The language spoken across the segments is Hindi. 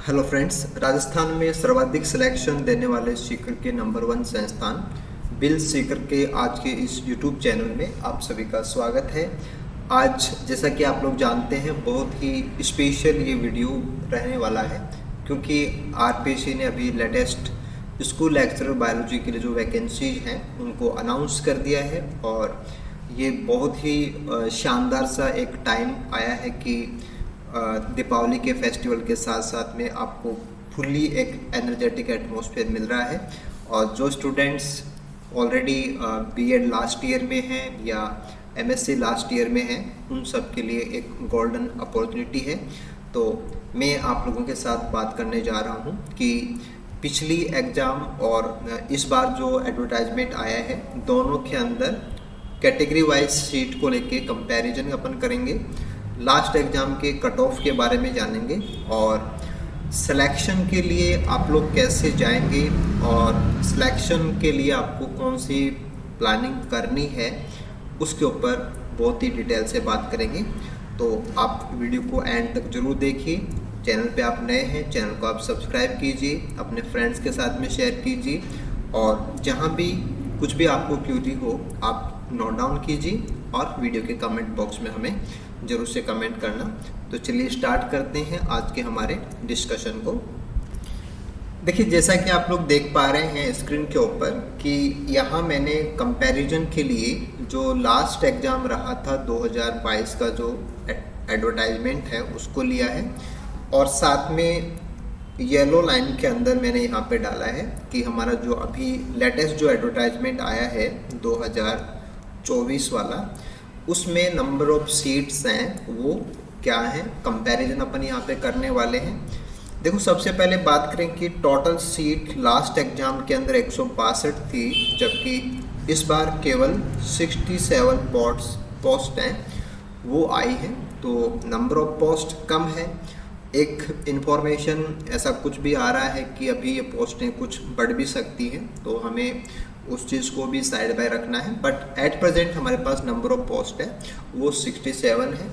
हेलो फ्रेंड्स, राजस्थान में सर्वाधिक सिलेक्शन देने वाले सीकर के नंबर 1 संस्थान बिल सीकर के आज के इस यूट्यूब चैनल में आप सभी का स्वागत है। आज जैसा कि आप लोग जानते हैं, बहुत ही स्पेशल ये वीडियो रहने वाला है क्योंकि आरपीएससी ने अभी लेटेस्ट स्कूल लेक्चरर बायोलॉजी के लिए जो वैकेंसीज हैं उनको अनाउंस कर दिया है और ये बहुत ही शानदार सा एक टाइम आया है कि दीपावली के फेस्टिवल के साथ साथ में आपको फुल्ली एक एनर्जेटिक एटमॉस्फेयर मिल रहा है। और जो students already BEd last year में हैं या एमएससी लास्ट ईयर में हैं, उन सब के लिए एक गोल्डन अपॉर्चुनिटी है। तो मैं आप लोगों के साथ बात करने जा रहा हूं कि पिछली एग्ज़ाम और इस बार जो एडवर्टाइजमेंट आया है, दोनों के अंदर कैटेगरी वाइज सीट को लेके कंपैरिजन अपन करेंगे, लास्ट एग्ज़ाम के कट ऑफ के बारे में जानेंगे और सिलेक्शन के लिए आप लोग कैसे जाएंगे और सिलेक्शन के लिए आपको कौन सी प्लानिंग करनी है उसके ऊपर बहुत ही डिटेल से बात करेंगे। तो आप वीडियो को एंड तक जरूर देखिए। चैनल पे आप नए हैं, चैनल को आप सब्सक्राइब कीजिए, अपने फ्रेंड्स के साथ में शेयर कीजिए और जहाँ भी कुछ भी आपको क्यूरी हो आप नोट डाउन कीजिए और वीडियो के कमेंट बॉक्स में हमें ज़रूर से कमेंट करना। तो चलिए स्टार्ट करते हैं आज के हमारे डिस्कशन को। देखिए, जैसा कि आप लोग देख पा रहे हैं स्क्रीन के ऊपर कि यहाँ मैंने कंपैरिजन के लिए जो लास्ट एग्ज़ाम रहा था 2022 का जो एडवर्टाइजमेंट है उसको लिया है और साथ में येलो लाइन के अंदर मैंने यहाँ पे डाला है कि हमारा जो अभी लेटेस्ट जो एडवर्टाइजमेंट आया है 2024 वाला, उसमें नंबर ऑफ सीट्स हैं वो क्या है, कंपैरिजन अपन यहाँ पे करने वाले हैं। देखो, सबसे पहले बात करें कि टोटल सीट लास्ट एग्जाम के अंदर 162 थी, जबकि इस बार केवल 67 पोस्ट हैं वो आई हैं। तो नंबर ऑफ पोस्ट कम है। एक इन्फॉर्मेशन ऐसा कुछ भी आ रहा है कि अभी ये पोस्टें कुछ बढ़ भी सकती हैं, तो हमें उस चीज़ को भी साइड बाय रखना है। बट एट प्रेजेंट हमारे पास नंबर ऑफ पोस्ट है वो 67 है।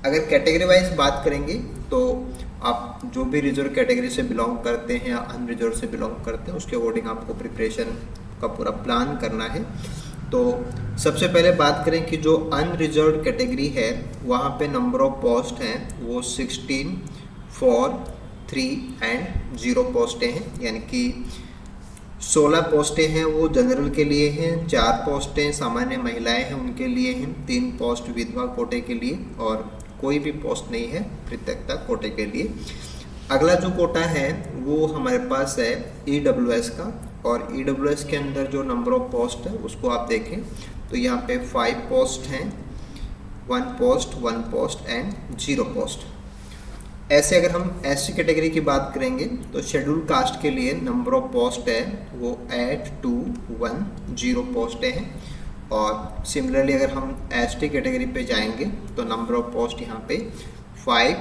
अगर कैटेगरी वाइज बात करेंगे तो आप जो भी रिजर्व कैटेगरी से बिलोंग करते हैं या अनरिजर्व से बिलोंग करते हैं उसके अकॉर्डिंग आपको प्रिपरेशन का पूरा प्लान करना है। तो सबसे पहले बात करें कि जो अनरिजर्व कैटेगरी है वहाँ पे नंबर ऑफ पोस्ट हैं वो 16, 4, 3 एंड 0 पोस्टें हैं, यानी कि 16 पोस्टें हैं वो जनरल के लिए हैं, 4 पोस्टें सामान्य महिलाएं हैं उनके लिए हैं, 3 पोस्ट विधवा कोटे के लिए और कोई भी पोस्ट नहीं है पृथकता कोटे के लिए। अगला जो कोटा है वो हमारे पास है ईडब्ल्यूएस का और ईडब्ल्यूएस के अंदर जो नंबर ऑफ पोस्ट है उसको आप देखें तो यहाँ पे 5 पोस्ट हैं, 1 पोस्ट एंड 0 पोस्ट। ऐसे अगर हम एससी कैटेगरी की बात करेंगे तो शेड्यूल कास्ट के लिए नंबर ऑफ पोस्ट है वो 8, 2, 1, 0 पोस्टें हैं। और सिमिलरली अगर हम एसटी कैटेगरी पे जाएंगे तो नंबर ऑफ पोस्ट यहाँ पे 5,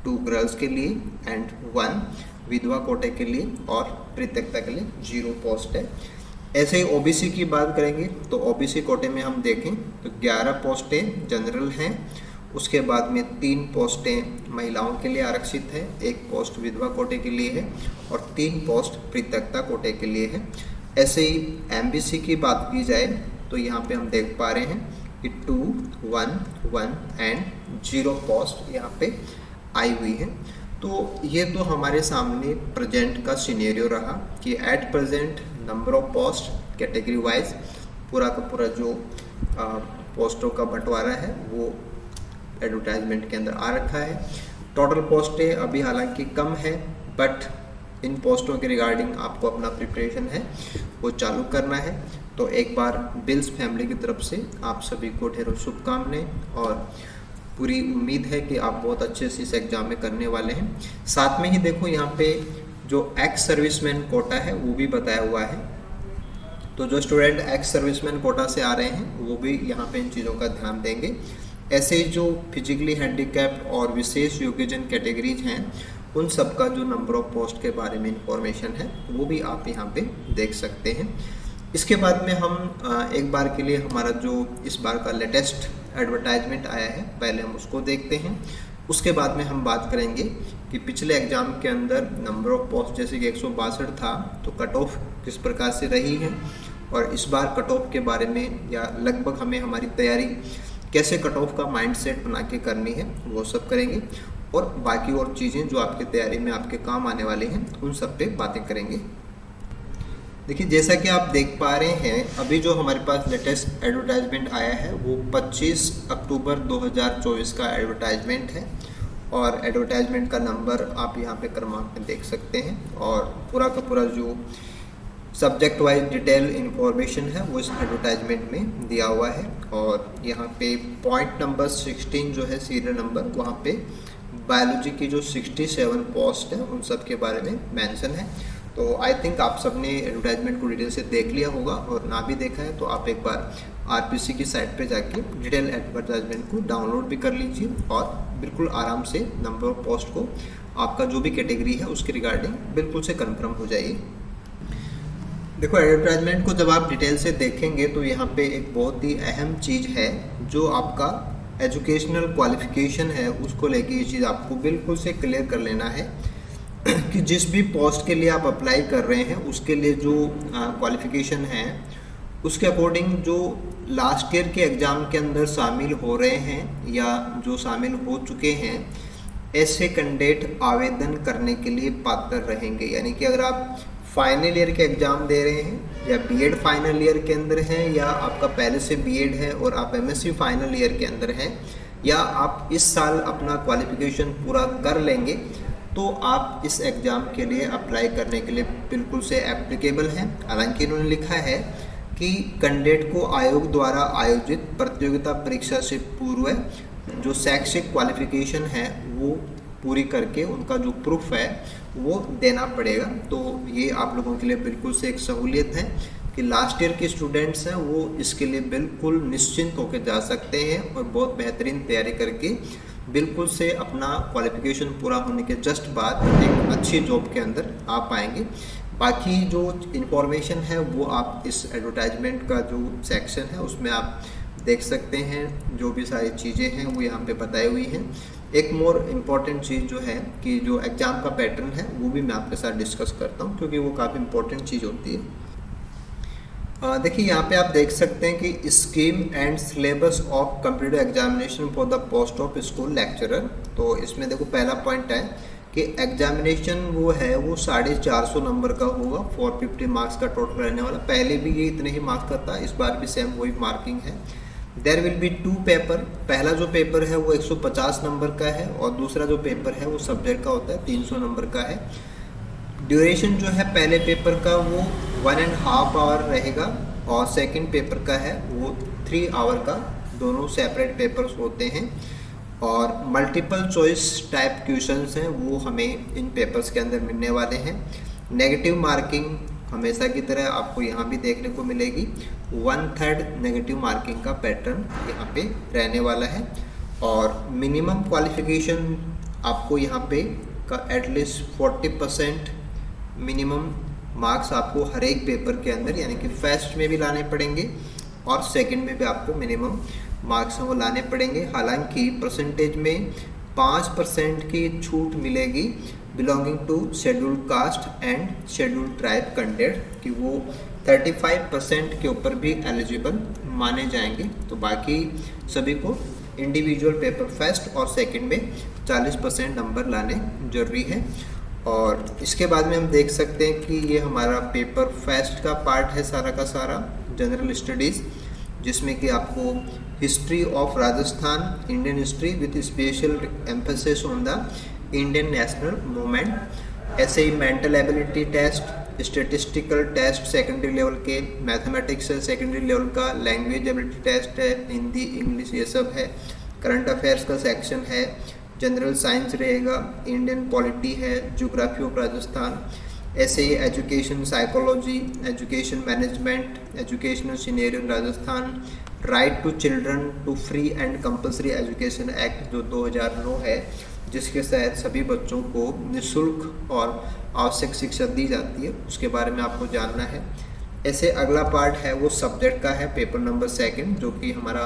2 गर्ल्स के लिए एंड 1 विधवा कोटे के लिए और पृथकता के लिए 0 पोस्ट है। ऐसे ही ओबीसी की बात करेंगे तो ओबीसी कोटे में हम देखें तो 11 पोस्टें जनरल हैं, उसके बाद में 3 पोस्टें महिलाओं के लिए आरक्षित है, 1 पोस्ट विधवा कोटे के लिए है और 3 पोस्ट पृथकता कोटे के लिए है। ऐसे ही एमबीसी की बात की जाए तो यहाँ पे हम देख पा रहे हैं कि 2, 1, 1 एंड 0 पोस्ट यहाँ पे आई हुई है। तो ये तो हमारे सामने प्रेजेंट का सिनेरियो रहा कि at present number of post category wise पूरा का पूरा जो पोस्टों का बंटवारा है वो एडवर्टाइजमेंट के अंदर आ रखा है। टोटल पोस्टें अभी हालांकि कम है, बट इन पोस्टों के रिगार्डिंग आपको अपना प्रिपरेशन है वो चालू करना है। तो एक बार बिल्स फैमिली की तरफ से आप सभी को ढेरों शुभकामनाएं और पूरी उम्मीद है कि आप बहुत अच्छे से इस एग्ज़ाम में करने वाले हैं। साथ में ही देखो यहाँ पे जो एक्स सर्विसमैन कोटा है वो भी बताया हुआ है, तो जो स्टूडेंट एक्स सर्विसमैन कोटा से आ रहे हैं वो भी यहाँ पे इन चीज़ों का ध्यान देंगे। ऐसे ही जो फिजिकली हैंडीकैप्ड और विशेष योग्यजन कैटेगरीज हैं उन सब का जो नंबर ऑफ पोस्ट के बारे में इंफॉर्मेशन है वो भी आप यहाँ पे देख सकते हैं। इसके बाद में हम एक बार के लिए हमारा जो इस बार का लेटेस्ट एडवर्टाइजमेंट आया है पहले हम उसको देखते हैं। उसके बाद में हम बात करेंगे कि पिछले एग्ज़ाम के अंदर नंबर ऑफ पोस्ट जैसे कि 162 था, तो कट ऑफ किस प्रकार से रही है और इस बार कट ऑफ के बारे में या लगभग हमें हमारी तैयारी कैसे कट ऑफ का माइंडसेट बना के करनी है वो सब करेंगे, और बाकी और चीज़ें जो आपकी तैयारी में आपके काम आने वाली हैं उन सब पे बातें करेंगे। देखिए, जैसा कि आप देख पा रहे हैं, अभी जो हमारे पास लेटेस्ट एडवर्टाइजमेंट आया है वो 25 अक्टूबर 2024 का एडवर्टाइजमेंट है, और एडवर्टाइजमेंट का नंबर आप यहाँ पे क्रमांक में देख सकते हैं, और पूरा का पूरा जो सब्जेक्ट वाइज डिटेल इन्फॉर्मेशन है वो इस एडवर्टाइजमेंट में दिया हुआ है। और यहाँ पे पॉइंट नंबर 16 जो है सीरियल नंबर, वहाँ पे बायोलॉजी की जो 67 पोस्ट है उन सब के बारे में मेंशन है। तो आई थिंक आप सबने एडवर्टाइजमेंट को डिटेल से देख लिया होगा, और ना भी देखा है तो आप एक बार आरपीसी की साइट पे जाके डिटेल एडवर्टाइजमेंट को डाउनलोड भी कर लीजिए, और बिल्कुल आराम से नंबर ऑफ पोस्ट को आपका जो भी कैटेगरी है उसके रिगार्डिंग बिल्कुल से कन्फर्म हो जाइए। देखो, एडवर्टाइजमेंट को जब आप डिटेल से देखेंगे तो यहाँ पे एक बहुत ही अहम चीज़ है, जो आपका एजुकेशनल क्वालिफिकेशन है उसको लेके ये चीज़ आपको बिल्कुल से क्लियर कर लेना है कि जिस भी पोस्ट के लिए आप अप्लाई कर रहे हैं उसके लिए जो क्वालिफिकेशन है उसके अकॉर्डिंग जो लास्ट ईयर के एग्ज़ाम के अंदर शामिल हो रहे हैं या जो शामिल हो चुके हैं, ऐसे कैंडिडेट आवेदन करने के लिए पात्र रहेंगे। यानी कि अगर आप फाइनल ईयर के एग्ज़ाम दे रहे हैं या बीएड फाइनल ईयर के अंदर हैं, या आपका पहले से बीएड है और आप एमएससी फाइनल ईयर के अंदर हैं, या आप इस साल अपना क्वालिफिकेशन पूरा कर लेंगे, तो आप इस एग्ज़ाम के लिए अप्लाई करने के लिए बिल्कुल से एप्लीकेबल हैं। हालांकि इन्होंने लिखा है कि कैंडिडेट को आयोग द्वारा आयोजित प्रतियोगिता परीक्षा से पूर्व जो शैक्षिक क्वालिफिकेशन है वो पूरी करके उनका जो प्रूफ है वो देना पड़ेगा। तो ये आप लोगों के लिए बिल्कुल से एक सहूलियत है कि लास्ट ईयर के स्टूडेंट्स हैं वो इसके लिए बिल्कुल निश्चिंत होकर जा सकते हैं, और बहुत बेहतरीन तैयारी करके बिल्कुल से अपना क्वालिफिकेशन पूरा होने के जस्ट बाद एक अच्छी जॉब के अंदर आ पाएंगे। बाकी जो इन्फॉर्मेशन है वो आप इस एडवर्टाइजमेंट का जो सेक्शन है उसमें आप देख सकते हैं, जो भी सारी चीज़ें हैं वो यहाँ पे बताई हुई हैं। एक मोर इम्पॉर्टेंट चीज़ जो है कि जो एग्ज़ाम का पैटर्न है वो भी मैं आपके साथ डिस्कस करता हूँ, क्योंकि वो काफ़ी इम्पोर्टेंट चीज़ होती है। देखिए, यहाँ पे आप देख सकते हैं कि scheme and syllabus of computer examination for the post of school lecturer. तो इसमें देखो, पहला पॉइंट है कि एग्जामिनेशन वो है वो 450 नंबर का होगा, 450 मार्क्स का टोटल रहने वाला। पहले भी ये इतने ही मार्क्स का था, इस बार भी सेम वही मार्किंग है। There will be 2 paper. पहला जो पेपर है वो 150 नंबर का है, और दूसरा जो पेपर है वो सब्जेक्ट का होता है 300 नंबर का है। ड्यूरेशन जो है पहले पेपर का वो 1.5 आवर रहेगा, और सेकंड पेपर का है वो 3 आवर का, दोनों सेपरेट पेपर्स होते हैं। और मल्टीपल चॉइस टाइप क्वेश्चंस हैं वो हमें इन पेपर्स के अंदर मिलने वाले हैं। नेगेटिव मार्किंग हमेशा की तरह आपको यहाँ भी देखने को मिलेगी, 1/3 नेगेटिव मार्किंग का पैटर्न यहाँ पे रहने वाला है। और मिनिमम क्वालिफिकेशन आपको यहाँ पे का एटलीस्ट 40% मिनिमम मार्क्स आपको हर एक पेपर के अंदर, यानी कि फर्स्ट में भी लाने पड़ेंगे और सेकंड में भी आपको मिनिमम मार्क्स वो लाने पड़ेंगे। हालांकि परसेंटेज में 5% की छूट मिलेगी belonging to scheduled caste and scheduled tribe candidate, कि वो 35% के ऊपर भी एलिजिबल माने जाएंगे। तो बाकी सभी को इंडिविजुअल पेपर फर्स्ट और सेकंड में 40% नंबर लाने जरूरी है। और इसके बाद में हम देख सकते हैं कि ये हमारा पेपर फर्स्ट का पार्ट है सारा का सारा, जनरल स्टडीज़, जिसमें कि आपको history of Rajasthan, Indian history with special emphasis on the Indian national movement, ऐसे ही mental ability test, statistical test secondary level के, मैथमेटिक्स है सेकेंडरी लेवल का, लैंग्वेज एबिलिटी टेस्ट है, हिंदी इंग्लिश ये सब है, करंट अफेयर्स का सेक्शन है, जनरल साइंस रहेगा, इंडियन पॉलिटी है, ज्योग्राफी ऑफ राजस्थान, ऐसे ही education psychology, education management, educational senior in Rajasthan, right to children to free and compulsory education act जो 2009 है, जिसके तहत सभी बच्चों को निःशुल्क और आवश्यक शिक्षा दी जाती है, उसके बारे में आपको जानना है। ऐसे अगला पार्ट है वो सब्जेक्ट का है, पेपर नंबर सेकंड, जो कि हमारा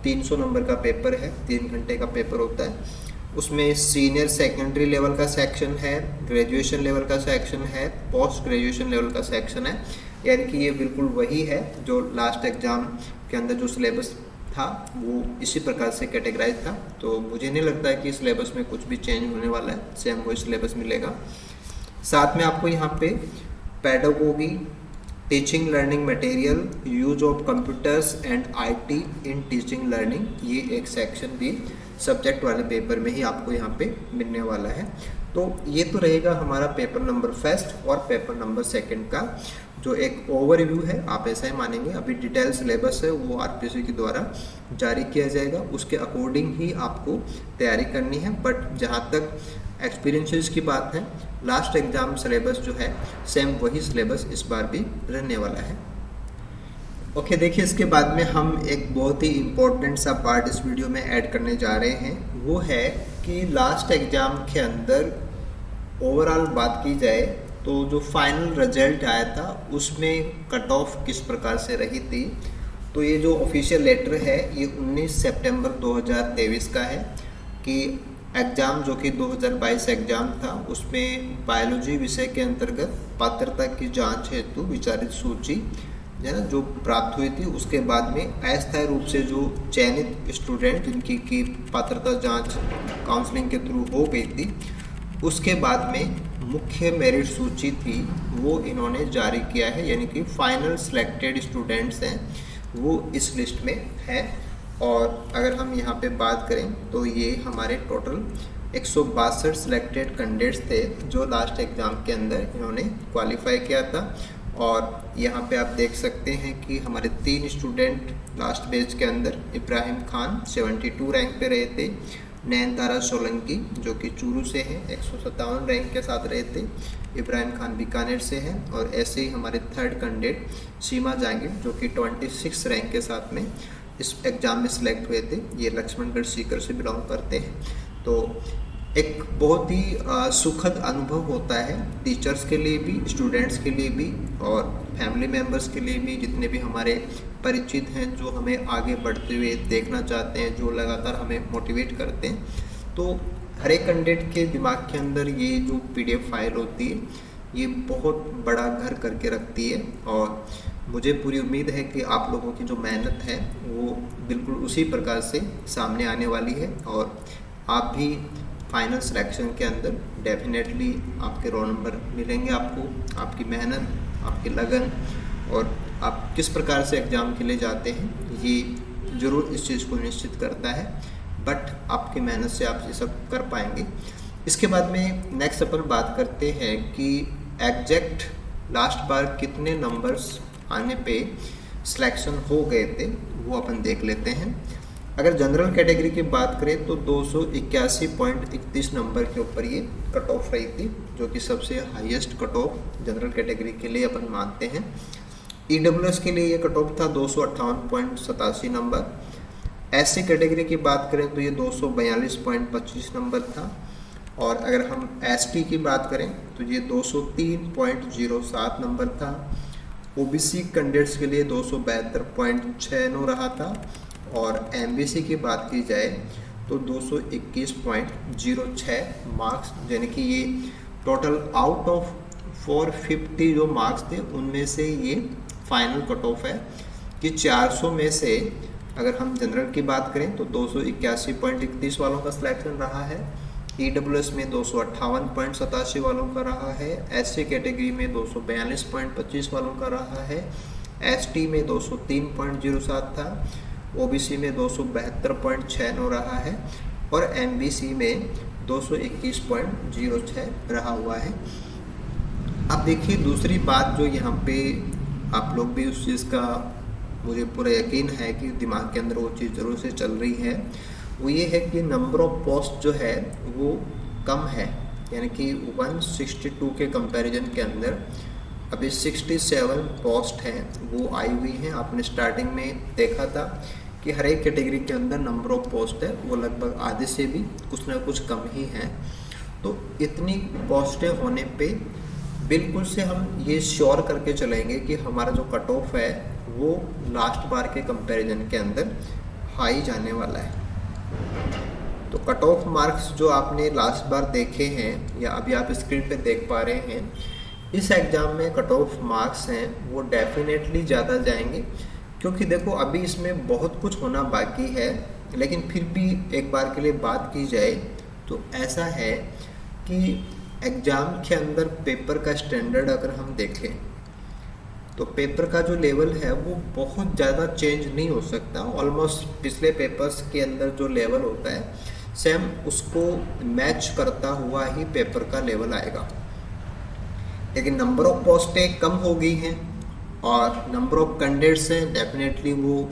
300 नंबर का पेपर है, 3 घंटे का पेपर होता है। उसमें सीनियर सेकेंडरी लेवल का सेक्शन है, ग्रेजुएशन लेवल का सेक्शन है, पोस्ट ग्रेजुएशन लेवल का सेक्शन है। यानी कि ये बिल्कुल वही है जो लास्ट एग्ज़ाम के अंदर जो सिलेबस था वो इसी प्रकार से कैटेगराइज था। तो मुझे नहीं लगता है कि सिलेबस में कुछ भी चेंज होने वाला है, सेम वही सिलेबस मिलेगा। साथ में आपको यहाँ पे pedagogy, teaching learning material, use of computers and IT in teaching learning, ये एक सेक्शन भी सब्जेक्ट वाले पेपर में ही आपको यहाँ पे मिलने वाला है। तो ये तो रहेगा हमारा पेपर नंबर फर्स्ट और पेपर नंबर सेकंड का जो एक ओवरव्यू है, आप ऐसा ही मानेंगे। अभी डिटेल सिलेबस है वो आरपीएससी के द्वारा जारी किया जाएगा, उसके अकॉर्डिंग ही आपको तैयारी करनी है। बट जहाँ तक एक्सपीरियंसेस की बात है, लास्ट एग्जाम सिलेबस जो है सेम वही सिलेबस इस बार भी रहने वाला है। ओके, देखिए इसके बाद में हम एक बहुत ही इम्पोर्टेंट सा पार्ट इस वीडियो में ऐड करने जा रहे हैं। वो है कि लास्ट एग्ज़ाम के अंदर ओवरऑल बात की जाए तो जो फाइनल रिजल्ट आया था उसमें कट ऑफ किस प्रकार से रही थी। तो ये जो ऑफिशियल लेटर है ये 19 सितंबर 2023 का है कि एग्ज़ाम जो कि 2022 एग्ज़ाम था उसमें बायोलॉजी विषय के अंतर्गत पात्रता की जांच हेतु विचारित सूची है ना जो प्राप्त हुई थी, उसके बाद में अस्थायी रूप से जो चयनित स्टूडेंट जिनकी की पात्रता जांच काउंसलिंग के थ्रू हो गई थी, उसके बाद में मुख्य मेरिट सूची थी वो इन्होंने जारी किया है। यानी कि फाइनल सिलेक्टेड स्टूडेंट्स हैं वो इस लिस्ट में है। और अगर हम यहाँ पे बात करें तो ये हमारे टोटल 162 सिलेक्टेड कैंडिडेट्स थे जो लास्ट एग्ज़ाम के अंदर इन्होंने क्वालिफाई किया था। और यहाँ पे आप देख सकते हैं कि हमारे 3 स्टूडेंट लास्ट बैच के अंदर इब्राहिम खान 72 रैंक पे रहे थे, नयनतारा सोलंकी जो कि चूरू से हैं 157 रैंक के साथ रहे थे, इब्राहिम खान बीकानेर से हैं। और ऐसे ही हमारे थर्ड कैंडिडेट सीमा जहांगीर जो कि 26 रैंक के साथ में इस एग्ज़ाम में सिलेक्ट हुए थे, ये लक्ष्मणगढ़ सीकर से बिलोंग करते हैं। तो एक बहुत ही सुखद अनुभव होता है टीचर्स के लिए भी, स्टूडेंट्स के लिए भी और फैमिली मेम्बर्स के लिए भी, जितने भी हमारे परिचित हैं जो हमें आगे बढ़ते हुए देखना चाहते हैं, जो लगातार हमें मोटिवेट करते हैं। तो हर एक कैंडिडेट के दिमाग के अंदर ये जो PDF फाइल होती है ये बहुत बड़ा घर करके रखती है। और मुझे पूरी उम्मीद है कि आप लोगों की जो मेहनत है वो बिल्कुल उसी प्रकार से सामने आने वाली है और आप भी फाइनल सिलेक्शन के अंदर डेफिनेटली आपके रोल नंबर मिलेंगे आपको। आपकी मेहनत, आपकी लगन और आप किस प्रकार से एग्ज़ाम के लिए जाते हैं ये ज़रूर इस चीज़ को निश्चित करता है। बट आपकी मेहनत से आप ये सब कर पाएंगे। इसके बाद में नेक्स्ट अपन बात करते हैं कि एग्जैक्ट लास्ट बार कितने नंबर्स आने पे सिलेक्शन हो गए थे वो अपन देख लेते हैं। अगर जनरल कैटेगरी की बात करें तो 281.31 नंबर के ऊपर ये कट ऑफ रही थी, जो कि सबसे highest cut off general category के लिए अपन मानते हैं। EWS के लिए ये कट ऑफ था 258.87 नंबर। SC कैटेगरी की बात करें तो ये 242.25 नंबर था। और अगर हम ST की बात करें तो ये 203.07 नंबर था। OBC कैंडिडेट्स के लिए 272.69 रहा था। और MBC की बात की जाए तो 221.06 मार्क्स, यानी कि ये टोटल आउट ऑफ 450 जो मार्क्स थे उनमें से ये फाइनल कट ऑफ है कि 400 में से अगर हम जनरल की बात करें तो 281.31 वालों का सिलेक्शन रहा है। EWS में 258.87 वालों का रहा है। SC कैटेगरी में 242.25 वालों का रहा है। ST में 203.07 था। OBC में 272.69 रहा है और MBC में 221.06 रहा हुआ है। अब देखिए दूसरी बात जो यहाँ पे आप लोग भी उस चीज़ का मुझे पूरा यकीन है कि दिमाग के अंदर वो चीज़ ज़रूर से चल रही है, वो ये है कि नंबर ऑफ पोस्ट जो है वो कम है। यानी कि 162 के कंपैरिजन के अंदर अभी 67 पोस्ट हैं वो आई हुई हैं। आपने स्टार्टिंग में देखा था कि हर एक कैटेगरी के अंदर नंबर ऑफ पोस्ट है वो लगभग आधे से भी कुछ ना कुछ कम ही हैं। तो इतनी पोस्टें होने पे बिल्कुल से हम ये श्योर करके चलेंगे कि हमारा जो कट ऑफ है वो लास्ट बार के कंपैरिजन के अंदर हाई जाने वाला है। तो कट ऑफ मार्क्स जो आपने लास्ट बार देखे हैं या अभी आप स्क्रीन पे देख पा रहे हैं, इस एग्ज़ाम में कट ऑफ मार्क्स हैं वो डेफिनेटली ज़्यादा जाएंगे, क्योंकि देखो अभी इसमें बहुत कुछ होना बाकी है। लेकिन फिर भी एक बार के लिए बात की जाए तो ऐसा है कि एग्ज़ाम के अंदर पेपर का स्टैंडर्ड अगर हम देखें तो पेपर का जो लेवल है वो बहुत ज़्यादा चेंज नहीं हो सकता। ऑलमोस्ट पिछले पेपर्स के अंदर जो लेवल होता है सेम उसको मैच करता हुआ ही पेपर का लेवल आएगा। लेकिन नंबर ऑफ पोस्टें कम हो गई हैं और नंबर ऑफ कैंडिडेट्स हैं, डेफिनेटली वो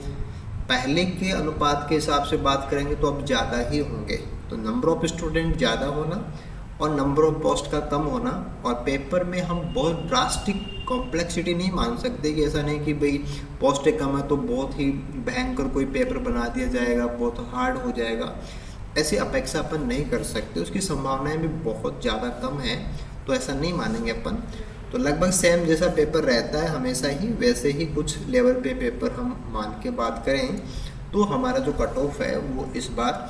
पहले के अनुपात के हिसाब से बात करेंगे तो अब ज़्यादा ही होंगे। तो नंबर ऑफ स्टूडेंट ज़्यादा होना और नंबर ऑफ पोस्ट का कम होना, और पेपर में हम बहुत ड्रास्टिक कॉम्प्लेक्सिटी नहीं मान सकते कि ऐसा नहीं कि भाई पोस्टें कम है तो बहुत ही भयंकर कोई पेपर बना दिया जाएगा, बहुत हार्ड हो जाएगा, ऐसी अपेक्षा अपन नहीं कर सकते। उसकी संभावनाएं भी बहुत ज़्यादा कम है, तो ऐसा नहीं मानेंगे अपन। तो लगभग सेम जैसा पेपर रहता है हमेशा ही, वैसे ही कुछ लेवल पे पेपर हम मान के बात करें तो हमारा जो कट ऑफ है वो इस बार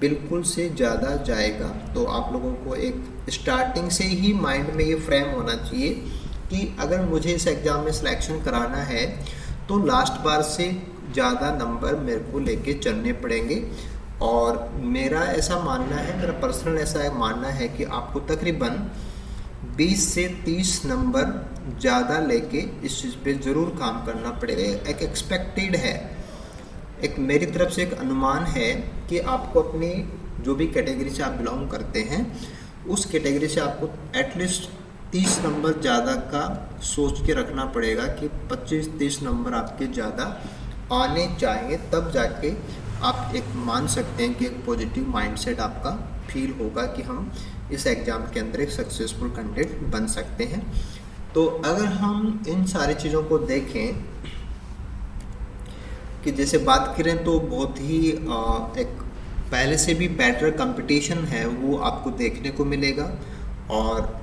बिल्कुल से ज़्यादा जाएगा। तो आप लोगों को एक स्टार्टिंग से ही माइंड में ये फ्रेम होना चाहिए कि अगर मुझे इस एग्ज़ाम में सिलेक्शन कराना है तो लास्ट बार से ज़्यादा नंबर मेरे को लेके चलने पड़ेंगे। और मेरा ऐसा मानना है, मेरा पर्सनल ऐसा मानना है कि आपको तकरीबन 20 से 30 नंबर ज़्यादा लेके इस चीज़ पे ज़रूर काम करना पड़ेगा। एक एक्सपेक्टेड है, एक मेरी तरफ से एक अनुमान है कि आपको अपनी जो भी कैटेगरी से आप बिलोंग करते हैं उस कैटेगरी से आपको एटलीस्ट 30 नंबर ज़्यादा का सोच के रखना पड़ेगा कि 25-30 नंबर आपके ज़्यादा आने चाहिए, तब जाके आप एक मान सकते हैं कि एक पॉजिटिव माइंडसेट आपका फील होगा कि हम इस एग्ज़ाम के अंदर एक सक्सेसफुल कैंडिडेट बन सकते हैं। तो अगर हम इन सारी चीज़ों को देखें कि जैसे बात करें तो बहुत ही एक पहले से भी बेटर कंपटीशन है वो आपको देखने को मिलेगा, और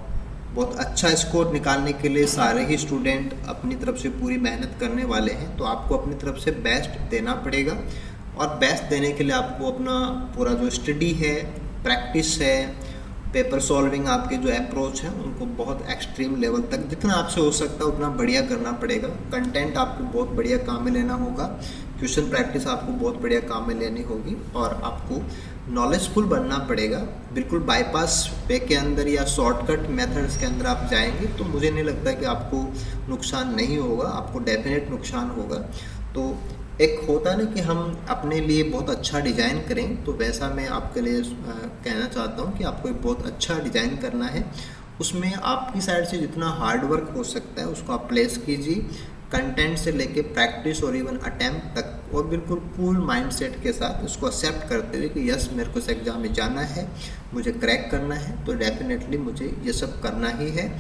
बहुत अच्छा स्कोर निकालने के लिए सारे ही स्टूडेंट अपनी तरफ से पूरी मेहनत करने वाले हैं। तो आपको अपनी तरफ से बेस्ट देना पड़ेगा, और बेस्ट देने के लिए आपको अपना पूरा जो स्टडी है, प्रैक्टिस है, पेपर सॉल्विंग, आपके जो अप्रोच है उनको बहुत एक्सट्रीम लेवल तक जितना आपसे हो सकता है उतना बढ़िया करना पड़ेगा। कंटेंट आपको बहुत बढ़िया काम में लेना होगा, क्वेश्चन प्रैक्टिस आपको बहुत बढ़िया काम में लेनी होगी, और आपको नॉलेजफुल बनना पड़ेगा। बिल्कुल बाईपास वे के अंदर या शॉर्टकट मेथड्स के अंदर आप जाएंगे तो मुझे नहीं लगता कि आपको नुकसान नहीं होगा, आपको डेफिनेट नुकसान होगा। तो एक होता है ना कि हम अपने लिए बहुत अच्छा डिज़ाइन करें, तो वैसा मैं आपके लिए कहना चाहता हूँ कि आपको एक बहुत अच्छा डिज़ाइन करना है। उसमें आपकी साइड से जितना हार्ड वर्क हो सकता है उसको आप प्लेस कीजिए, कंटेंट से लेके प्रैक्टिस और इवन अटैम्प्ट तक, और बिल्कुल कूल माइंडसेट के साथ उसको एक्सेप्ट करते हुए कि यस मेरे को इस एग्ज़ाम में जाना है, मुझे क्रैक करना है, तो डेफिनेटली मुझे ये सब करना ही है।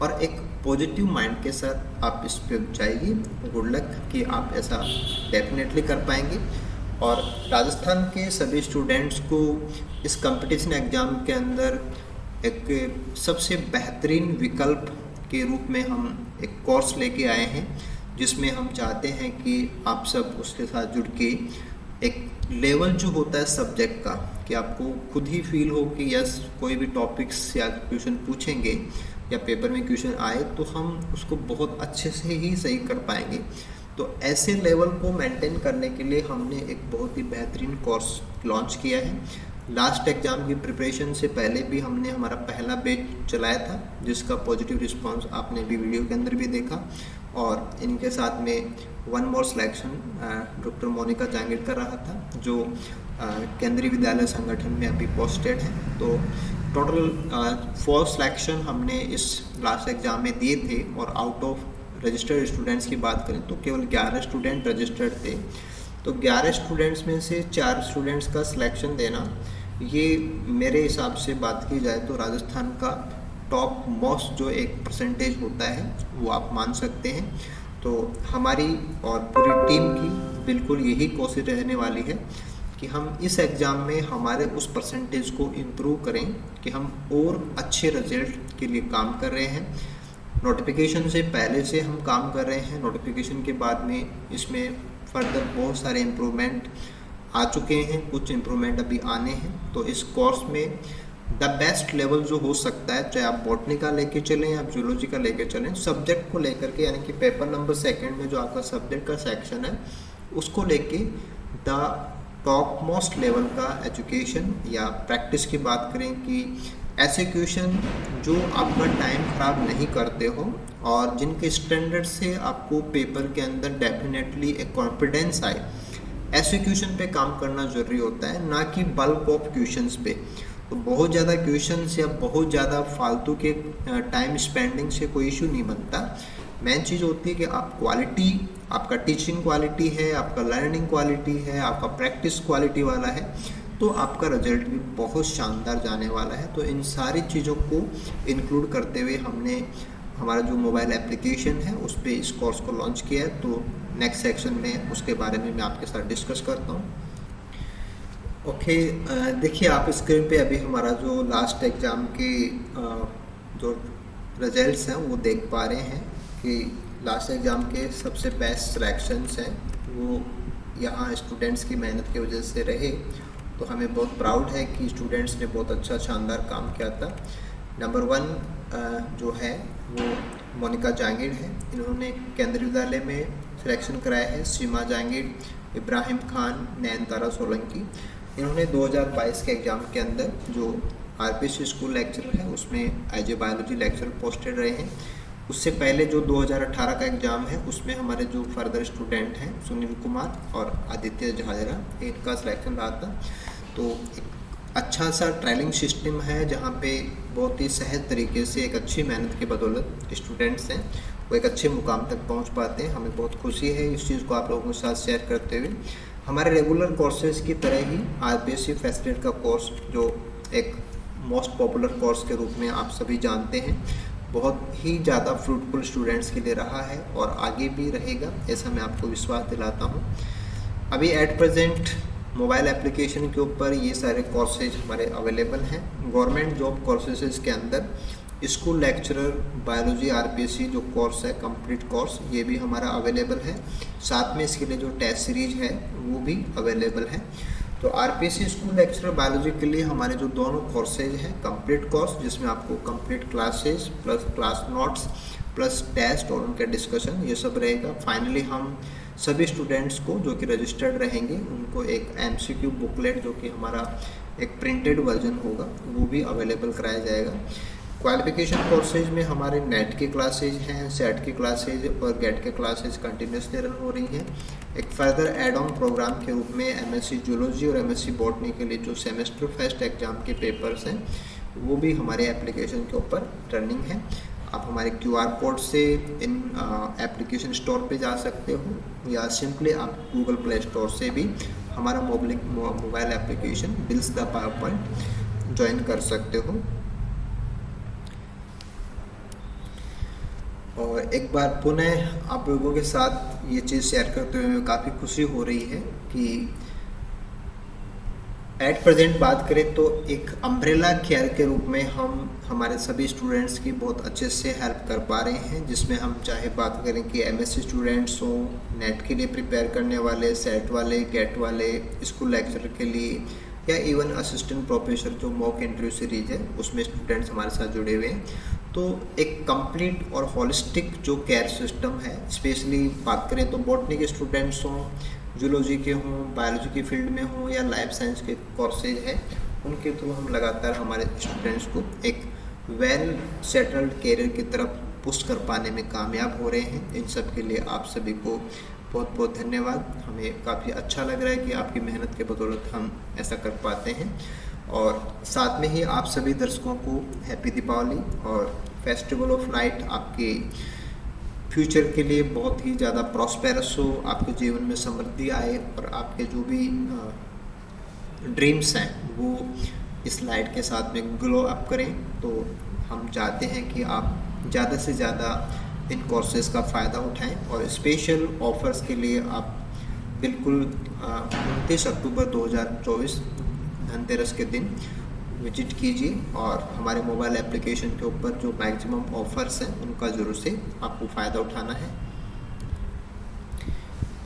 और एक पॉजिटिव माइंड के साथ आप इस पे जाइए। गुड लक कि आप ऐसा डेफिनेटली कर पाएंगे। और राजस्थान के सभी स्टूडेंट्स को इस कंपटीशन एग्ज़ाम के अंदर एक सबसे बेहतरीन विकल्प के रूप में हम एक कोर्स लेके आए हैं, जिसमें हम चाहते हैं कि आप सब उसके साथ जुड़ के एक लेवल जो होता है सब्जेक्ट का, कि आपको खुद ही फील हो कि यस कोई भी टॉपिक्स या क्वेश्चन पूछेंगे या पेपर में क्वेश्चन आए तो हम उसको बहुत अच्छे से ही सही कर पाएंगे। तो ऐसे लेवल को मेंटेन करने के लिए हमने एक बहुत ही बेहतरीन कोर्स लॉन्च किया है। लास्ट एग्ज़ाम की प्रिपरेशन से पहले भी हमने हमारा पहला बैच चलाया था, जिसका पॉजिटिव रिस्पांस आपने भी वीडियो के अंदर भी देखा। और इनके साथ में one more selection doctor Monika Jangid कर रहा था, जो केंद्रीय विद्यालय संगठन में अभी पोस्टेड है। तो टोटल 4 सिलेक्शन हमने इस लास्ट एग्ज़ाम में दिए थे, और आउट ऑफ रजिस्टर्ड स्टूडेंट्स की बात करें तो केवल 11 स्टूडेंट रजिस्टर्ड थे। तो 11 स्टूडेंट्स में से 4 स्टूडेंट्स का सिलेक्शन देना, ये मेरे हिसाब से बात की जाए तो राजस्थान का टॉप मोस्ट जो एक परसेंटेज होता है वो आप मान सकते हैं। तो हमारी और पूरी टीम की बिल्कुल यही कोशिश रहने वाली है कि हम इस एग्ज़ाम में हमारे उस परसेंटेज को इम्प्रूव करें, कि हम और अच्छे रिजल्ट के लिए काम कर रहे हैं। नोटिफिकेशन से पहले से हम काम कर रहे हैं, नोटिफिकेशन के बाद में इसमें फर्दर बहुत सारे इम्प्रूवमेंट आ चुके हैं, कुछ इम्प्रूवमेंट अभी आने हैं। तो इस कोर्स में द बेस्ट लेवल जो हो सकता है, चाहे आप बॉटनी का लेके चलें या जूलॉजी का लेके चलें, सब्जेक्ट को लेकर के, यानी कि पेपर नंबर 2 में जो आपका सब्जेक्ट का सेक्शन है उसको लेके द टॉप मोस्ट लेवल का एजुकेशन या प्रैक्टिस की बात करें कि ऐसे क्वेश्चन जो आपका टाइम ख़राब नहीं करते हो और जिनके स्टैंडर्ड से आपको पेपर के अंदर डेफिनेटली एक कॉन्फिडेंस आए, ऐसे क्वेश्चन पे काम करना ज़रूरी होता है, ना कि बल्क ऑफ क्वेश्चंस पे। तो बहुत ज़्यादा क्वेश्चंस या बहुत ज़्यादा फालतू के टाइम स्पेंडिंग से कोई इशू नहीं बनता। मेन चीज़ होती है कि आप क्वालिटी, आपका टीचिंग क्वालिटी है, आपका लर्निंग क्वालिटी है, आपका प्रैक्टिस क्वालिटी वाला है, तो आपका रिजल्ट भी बहुत शानदार जाने वाला है। तो इन सारी चीज़ों को इंक्लूड करते हुए हमने हमारा जो मोबाइल एप्लीकेशन है उस पर इस कोर्स को लॉन्च किया है। तो नेक्स्ट सेक्शन में उसके बारे में मैं आपके साथ डिस्कस करता हूँ। ओके, देखिए आप स्क्रीन पे अभी हमारा जो लास्ट एग्ज़ाम के जो रिजल्ट्स हैं वो देख पा रहे हैं कि लास्ट एग्ज़ाम के सबसे बेस्ट सिलेक्शंस हैं वो यहाँ स्टूडेंट्स की मेहनत की वजह से रहे। तो हमें बहुत प्राउड है कि स्टूडेंट्स ने बहुत अच्छा शानदार काम किया था। नंबर 1 जो है वो मोनिका जहांगीर है, इन्होंने केंद्रीय विद्यालय में सिलेक्शन कराया है। सीमा जहांगीर, इब्राहिम खान, नयनतारा सोलंकी, इन्होंने 2022 के एग्ज़ाम के अंदर जो आरपीसी स्कूल लेक्चरर है उसमें as a biology lecturer posted रहे हैं। उससे पहले जो 2018 का एग्ज़ाम है उसमें हमारे जो फर्दर स्टूडेंट हैं सुनील कुमार और आदित्य झाजरा, इनका सिलेक्शन रहा था। तो एक अच्छा सा ट्रेनिंग सिस्टम है जहाँ पे बहुत ही सहज तरीके से एक अच्छी मेहनत की बदौलत स्टूडेंट्स हैं वो एक अच्छे मुकाम तक पहुँच पाते हैं। हमें बहुत खुशी है इस चीज़ को आप लोगों के साथ शेयर करते हुए। हमारे रेगुलर कोर्सेज की तरह ही आरपीएससी फर्स्ट एड का कोर्स जो एक मोस्ट पॉपुलर कोर्स के रूप में आप सभी जानते हैं, बहुत ही ज़्यादा फ्रूटफुल स्टूडेंट्स के लिए रहा है और आगे भी रहेगा, ऐसा मैं आपको विश्वास दिलाता हूँ। अभी एट प्रेजेंट मोबाइल एप्लीकेशन के ऊपर ये सारे कोर्सेज हमारे अवेलेबल हैं। गवर्नमेंट जॉब कोर्सेज के अंदर स्कूल लेक्चरर बायोलॉजी आरपीएससी जो कोर्स है कंप्लीट कोर्स, ये भी हमारा अवेलेबल है। साथ में इसके लिए जो टेस्ट सीरीज है वो भी अवेलेबल है। तो आरपीएससी स्कूल लेक्चरर बायोलॉजी के लिए हमारे जो दोनों कोर्सेज हैं, कंप्लीट कोर्स जिसमें आपको complete classes plus class notes plus test और उनके डिस्कशन ये सब रहेगा। फाइनली हम सभी स्टूडेंट्स को जो कि रजिस्टर्ड रहेंगे उनको एक एमसीक्यू बुकलेट जो कि हमारा एक प्रिंटेड वर्जन होगा वो भी अवेलेबल कराया जाएगा। क्वालिफिकेशन कोर्सेज में हमारे नेट के क्लासेज हैं, सेट के क्लासेज और गेट के क्लासेज कंटिन्यूसली रन हो रही हैं। एक फर्दर एड ऑन प्रोग्राम के रूप में एमएससी जूलॉजी और एमएससी बॉटनी के लिए जो सेमेस्टर फर्स्ट एग्जाम के पेपर्स हैं वो भी हमारे एप्लीकेशन के ऊपर रनिंग है। आप हमारे QR कोड से इन एप्लीकेशन स्टोर पे जा सकते हो या सिंपली आप गूगल प्ले स्टोर से भी हमारा mobile application bills the power point join कर सकते हो। और एक बार पुनः आप लोगों के साथ ये चीज़ शेयर करते हुए काफ़ी खुशी हो रही है कि एट प्रेजेंट बात करें तो एक अम्ब्रेला केयर के रूप में हम हमारे सभी स्टूडेंट्स की बहुत अच्छे से हेल्प कर पा रहे हैं, जिसमें हम चाहे बात करें कि एमएससी स्टूडेंट्स हों, नेट के लिए प्रिपेयर करने वाले, सेट वाले, गेट वाले, स्कूल लेक्चर के लिए या इवन असिस्टेंट प्रोफेसर जो मॉक इंटरव्यू सीरीज है उसमें स्टूडेंट्स हमारे साथ जुड़े हुए हैं। तो एक कंप्लीट और होलिस्टिक जो केयर सिस्टम है, स्पेशली बात करें तो बॉटनी के स्टूडेंट्स हों, जूलॉजी के हों, बायोलॉजी की फील्ड में हों या लाइफ साइंस के कोर्सेज हैं, उनके थ्रू हम लगातार हमारे स्टूडेंट्स को एक वेल सेटल्ड कैरियर की तरफ पुश कर पाने में कामयाब हो रहे हैं। इन सब के लिए आप सभी को बहुत बहुत धन्यवाद। हमें काफ़ी अच्छा लग रहा है कि आपकी मेहनत के बदौलत हम ऐसा कर पाते हैं। और साथ में ही आप सभी दर्शकों को हैप्पी दीपावली और फेस्टिवल ऑफ लाइट आपके फ्यूचर के लिए बहुत ही ज़्यादा प्रॉस्पेरस हो, आपके जीवन में समृद्धि आए और आपके जो भी ड्रीम्स हैं वो इस लाइट के साथ में ग्लो अप करें। तो हम चाहते हैं कि आप ज़्यादा से ज़्यादा इन कोर्सेज़ का फ़ायदा उठाएं और स्पेशल ऑफ़र्स के लिए आप बिल्कुल 29 अक्टूबर 2024 धनतेरस के दिन विजिट कीजिए और हमारे मोबाइल एप्लीकेशन के ऊपर जो मैक्सिमम ऑफ़र्स हैं उनका ज़रूर से आपको फ़ायदा उठाना है।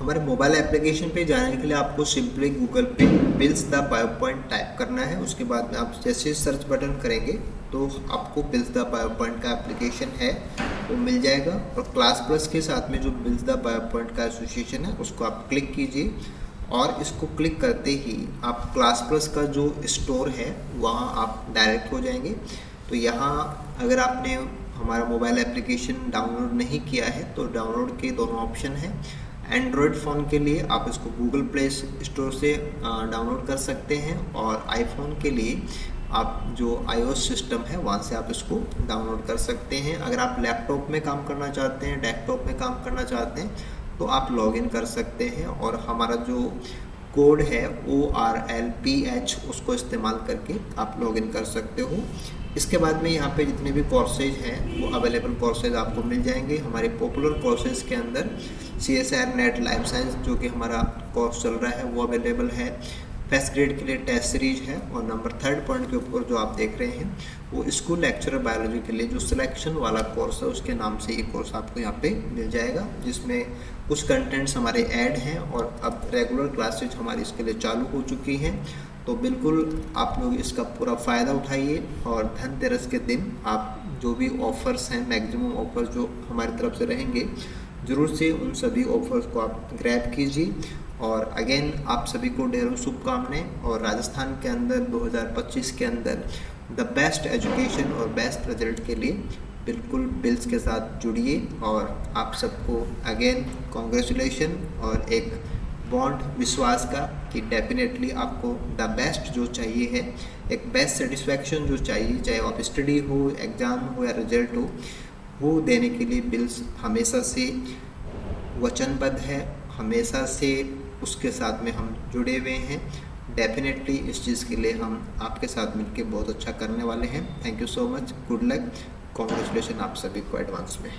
हमारे मोबाइल एप्लीकेशन पे जाने के लिए आपको सिंपली गूगल पे बिल्स द पावरपॉइंट टाइप करना है। उसके बाद में आप जैसे सर्च बटन करेंगे तो आपको बिल्स द पावरपॉइंट का एप्लीकेशन है वो मिल जाएगा। और क्लास प्लस के साथ में जो बिल्स द पावरपॉइंट का एसोसिएशन है उसको आप क्लिक कीजिए, और इसको क्लिक करते ही आप क्लास प्लस का जो स्टोर है वहाँ आप डायरेक्ट हो जाएंगे। तो यहाँ अगर आपने हमारा मोबाइल एप्लीकेशन डाउनलोड नहीं किया है तो डाउनलोड के दोनों ऑप्शन हैं। एंड्रॉयड फ़ोन के लिए आप इसको गूगल प्ले स्टोर से डाउनलोड कर सकते हैं, और आईफोन के लिए आप जो iOS सिस्टम है वहाँ से आप इसको डाउनलोड कर सकते हैं। अगर आप लैपटॉप में काम करना चाहते हैं, डेस्कटॉप में काम करना चाहते हैं तो आप लॉगिन कर सकते हैं, और हमारा जो कोड है ORLPH उसको इस्तेमाल करके आप लॉगिन कर सकते हो। इसके बाद में यहाँ पे जितने भी कोर्सेज हैं वो अवेलेबल कोर्सेज आपको मिल जाएंगे। हमारे पॉपुलर कोर्सेज के अंदर CSIR नेट लाइफ साइंस जो कि हमारा कोर्स चल रहा है वो अवेलेबल है। फर्स्ट ग्रेड के लिए टेस्ट सीरीज है, और नंबर 3 पॉइंट के ऊपर जो आप देख रहे हैं वो स्कूल लेक्चरर बायोलॉजी के लिए जो सिलेक्शन वाला कोर्स है उसके नाम से ये कोर्स आपको यहाँ पे मिल जाएगा, जिसमें कुछ कंटेंट्स हमारे ऐड हैं और अब रेगुलर क्लासेज हमारी इसके लिए चालू हो चुकी हैं। तो बिल्कुल आप लोग इसका पूरा फ़ायदा उठाइए, और धनतेरस के दिन आप जो भी ऑफ़र्स हैं, मैक्सिमम ऑफ़र्स जो हमारी तरफ से रहेंगे, ज़रूर से उन सभी ऑफ़र्स को आप ग्रैब कीजिए। और अगेन आप सभी को ढेरों शुभकामनाएं, और राजस्थान के अंदर 2025 के अंदर द बेस्ट एजुकेशन और बेस्ट रिजल्ट के लिए बिल्कुल बिल्स के साथ जुड़िए। और आप सबको अगेन कॉन्ग्रेचुलेशन, और एक बॉन्ड विश्वास का कि डेफिनेटली आपको द बेस्ट जो चाहिए है, एक बेस्ट सेटिस्फैक्शन जो चाहिए, चाहे आप स्टडी हो, एग्ज़ाम हो या रिजल्ट हो, वो देने के लिए बिल्स हमेशा से वचनबद्ध है, हमेशा से उसके साथ में हम जुड़े हुए हैं। डेफिनेटली इस चीज़ के लिए हम आपके साथ मिलकर बहुत अच्छा करने वाले हैं। Thank you so much, good luck, congratulation आप सभी को एडवांस में।